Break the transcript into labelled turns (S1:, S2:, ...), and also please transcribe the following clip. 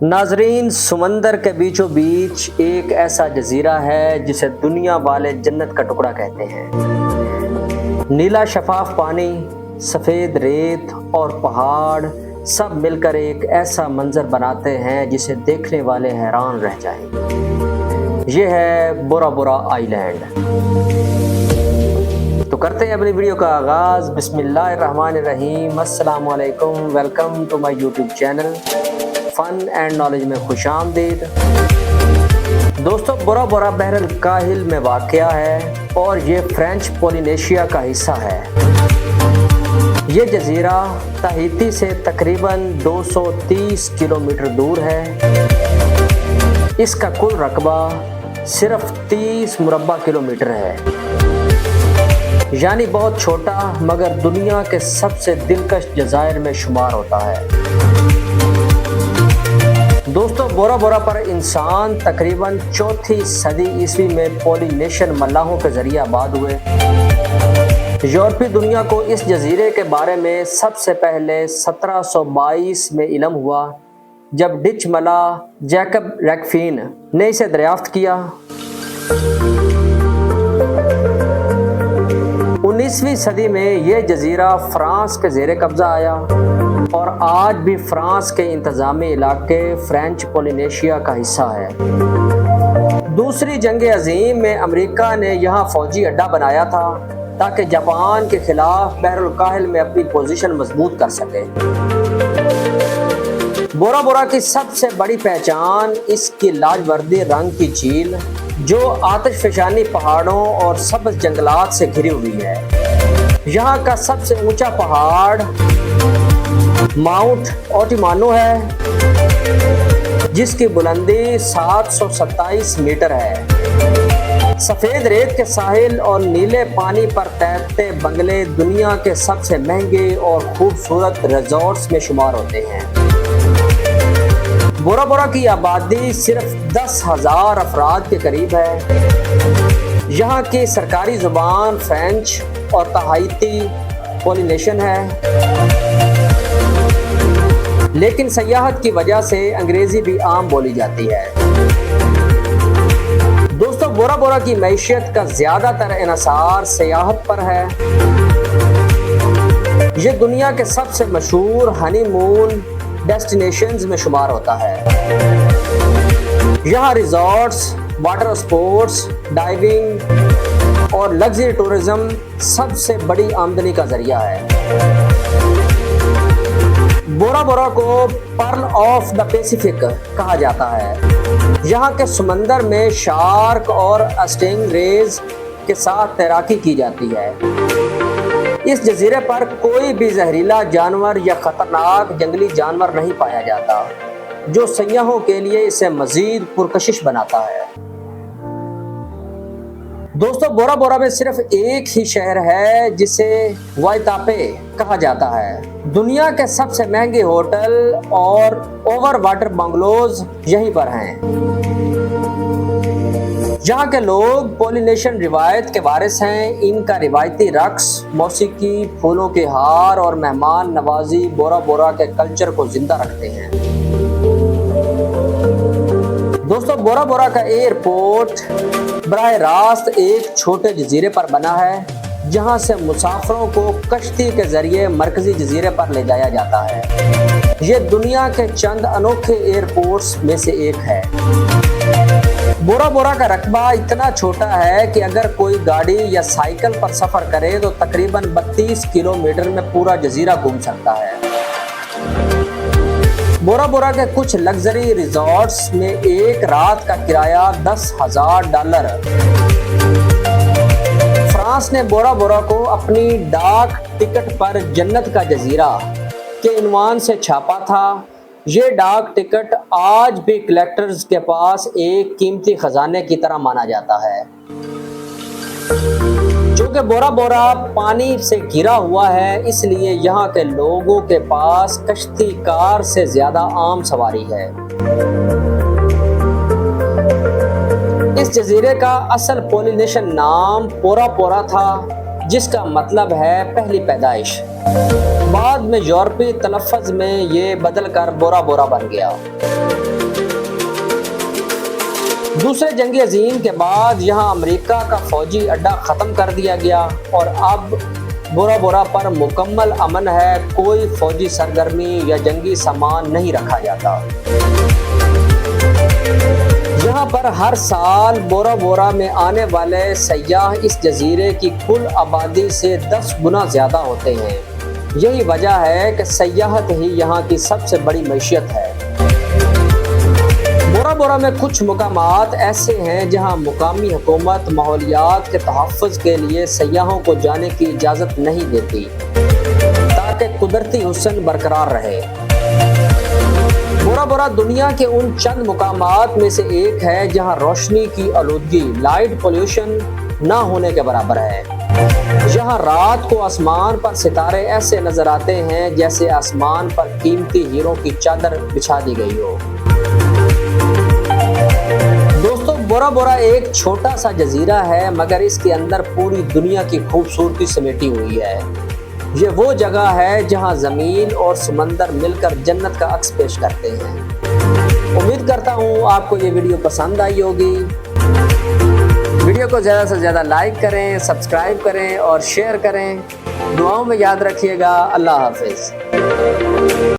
S1: ناظرین، سمندر کے بیچوں بیچ ایک ایسا جزیرہ ہے جسے دنیا والے جنت کا ٹکڑا کہتے ہیں۔ نیلا شفاف پانی، سفید ریت اور پہاڑ سب مل کر ایک ایسا منظر بناتے ہیں جسے دیکھنے والے حیران رہ جائیں۔ یہ ہے بورا بورا آئی لینڈ۔ تو کرتے ہیں اپنی ویڈیو کا آغاز۔ بسم اللہ الرحمن الرحیم۔ السلام علیکم، welcome to my YouTube channel fun and knowledge میں خوش آمدید۔ دوستو، بورا بورا بحر الکاہل میں واقع ہے اور یہ فرینچ پولینیشیا کا حصہ ہے۔ یہ جزیرہ تاہیتی سے تقریباً 230 کلومیٹر دور ہے۔ اس کا کل رقبہ صرف 30 مربع کلومیٹر ہے، یعنی بہت چھوٹا، مگر دنیا کے سب سے دلکش جزائر میں شمار ہوتا ہے۔ دوستو، بورا بورا پر انسان تقریباً 4 صدی عیسوی میں پولینیشین ملاحوں کے ذریعے آباد ہوئے۔ یورپی دنیا کو اس جزیرے کے بارے میں سب سے پہلے 1722 میں علم ہوا، جب ڈچ ملاح جیکب ریکفین نے اسے دریافت کیا۔ 19ویں صدی میں یہ جزیرہ فرانس کے زیر قبضہ آیا اور آج بھی فرانس کے انتظامی علاقے فرینچ پولینیشیا کا حصہ ہے۔ دوسری جنگ عظیم میں امریکہ نے یہاں فوجی اڈا بنایا تھا تاکہ جاپان کے خلاف بحر الکاہل میں اپنی پوزیشن مضبوط کر سکے۔ بورا بورا کی سب سے بڑی پہچان اس کی لاجوردی رنگ کی جھیل، جو آتش فشانی پہاڑوں اور سبز جنگلات سے گھری ہوئی ہے۔ یہاں کا سب سے اونچا پہاڑ ماؤنٹ اوٹیمانو ہے، جس کی بلندی 727 میٹر ہے۔ سفید ریت کے ساحل اور نیلے پانی پر تیرتے بنگلے دنیا کے سب سے مہنگے اور خوبصورت ریزورٹس میں شمار ہوتے ہیں۔ بورا بورا کی آبادی صرف 10,000 افراد کے قریب ہے۔ یہاں کی سرکاری زبان فرینچ اور تاہیتی پولینیشین ہے، لیکن سیاحت کی وجہ سے انگریزی بھی عام بولی جاتی ہے۔ دوستو، بورا بورا کی معیشت کا زیادہ تر انحصار سیاحت پر ہے۔ یہ دنیا کے سب سے مشہور ہنی مون ڈیسٹینیشنز میں شمار ہوتا ہے۔ یہاں ریزورٹس، واٹر اسپورٹس، ڈائیونگ اور لگژری ٹورزم سب سے بڑی آمدنی کا ذریعہ ہے۔ بورا بورا کو پرل آف دا پیسیفک کہا جاتا ہے۔ یہاں کے سمندر میں شارک اور اسٹنگ ریز کے ساتھ تیراکی کی جاتی ہے۔ اس جزیرے پر کوئی بھی زہریلا جانور یا خطرناک جنگلی جانور نہیں پایا جاتا، جو سیاحوں کے لیے اسے مزید پرکشش بناتا ہے۔ دوستو، بورا بورا میں صرف ایک ہی شہر ہے جسے وائتاپے کہا جاتا ہے۔ دنیا کے سب سے مہنگے ہوٹل اور اوور واٹر بنگلوز یہیں پر ہیں۔ یہاں کے لوگ پولینیشین روایت کے وارث ہیں۔ ان کا روایتی رقص، موسیقی، پھولوں کے ہار اور مہمان نوازی بورا بورا کے کلچر کو زندہ رکھتے ہیں۔ دوستو، بورا بورا کا ایئرپورٹ براہ راست ایک چھوٹے جزیرے پر بنا ہے، جہاں سے مسافروں کو کشتی کے ذریعے مرکزی جزیرے پر لے جایا جاتا ہے۔ یہ دنیا کے چند انوکھے ایئرپورٹس میں سے ایک ہے۔ بورا بورا کا رقبہ اتنا چھوٹا ہے کہ اگر کوئی گاڑی یا سائیکل پر سفر کرے تو تقریباً 32 کلومیٹر میں پورا جزیرہ گھوم سکتا ہے۔ بورا بورا کے کچھ لگژری ریزورٹس میں ایک رات کا کرایہ $10,000۔ فرانس نے بورا بورا کو اپنی ڈاک ٹکٹ پر جنت کا جزیرہ کے عنوان سے چھاپا تھا۔ یہ ڈاک ٹکٹ آج بھی کلیکٹرز کے پاس ایک قیمتی خزانے کی طرح مانا جاتا ہے۔ چونکہ بورا بورا پانی سے گھرا ہوا ہے، اس لیے یہاں کے لوگوں کے پاس کشتی کار سے زیادہ عام سواری ہے۔ اس جزیرے کا اصل پولینیشین نام پورا پورا تھا، جس کا مطلب ہے پہلی پیدائش۔ بعد میں یورپی تلفظ میں یہ بدل کر بورا بورا بن گیا۔ دوسرے جنگ عظیم کے بعد یہاں امریکہ کا فوجی اڈہ ختم کر دیا گیا اور اب بورا بورا پر مکمل امن ہے، کوئی فوجی سرگرمی یا جنگی سامان نہیں رکھا جاتا۔ یہاں پر ہر سال بورا بورا میں آنے والے سیاح اس جزیرے کی کل آبادی سے 10 گنا زیادہ ہوتے ہیں۔ یہی وجہ ہے کہ سیاحت ہی یہاں کی سب سے بڑی معیشت ہے۔ بورا بورا میں کچھ مقامات ایسے ہیں جہاں مقامی حکومت ماحولیات کے تحفظ کے لیے سیاحوں کو جانے کی اجازت نہیں دیتی تاکہ قدرتی حسن برقرار رہے۔ بورا بورا دنیا کے ان چند مقامات میں سے ایک ہے جہاں روشنی کی آلودگی لائٹ پولیوشن نہ ہونے کے برابر ہے۔ یہاں رات کو آسمان پر ستارے ایسے نظر آتے ہیں جیسے آسمان پر قیمتی ہیروں کی چادر بچھا دی گئی ہو۔ دوستو، بورا بورا ایک چھوٹا سا جزیرہ ہے مگر اس کے اندر پوری دنیا کی خوبصورتی سمیٹی ہوئی ہے۔ یہ وہ جگہ ہے جہاں زمین اور سمندر مل کر جنت کا عکس پیش کرتے ہیں۔ امید کرتا ہوں آپ کو یہ ویڈیو پسند آئی ہوگی۔ ویڈیو کو زیادہ سے زیادہ لائک کریں، سبسکرائب کریں اور شیئر کریں۔ دعاؤں میں یاد رکھیے گا۔ اللہ حافظ۔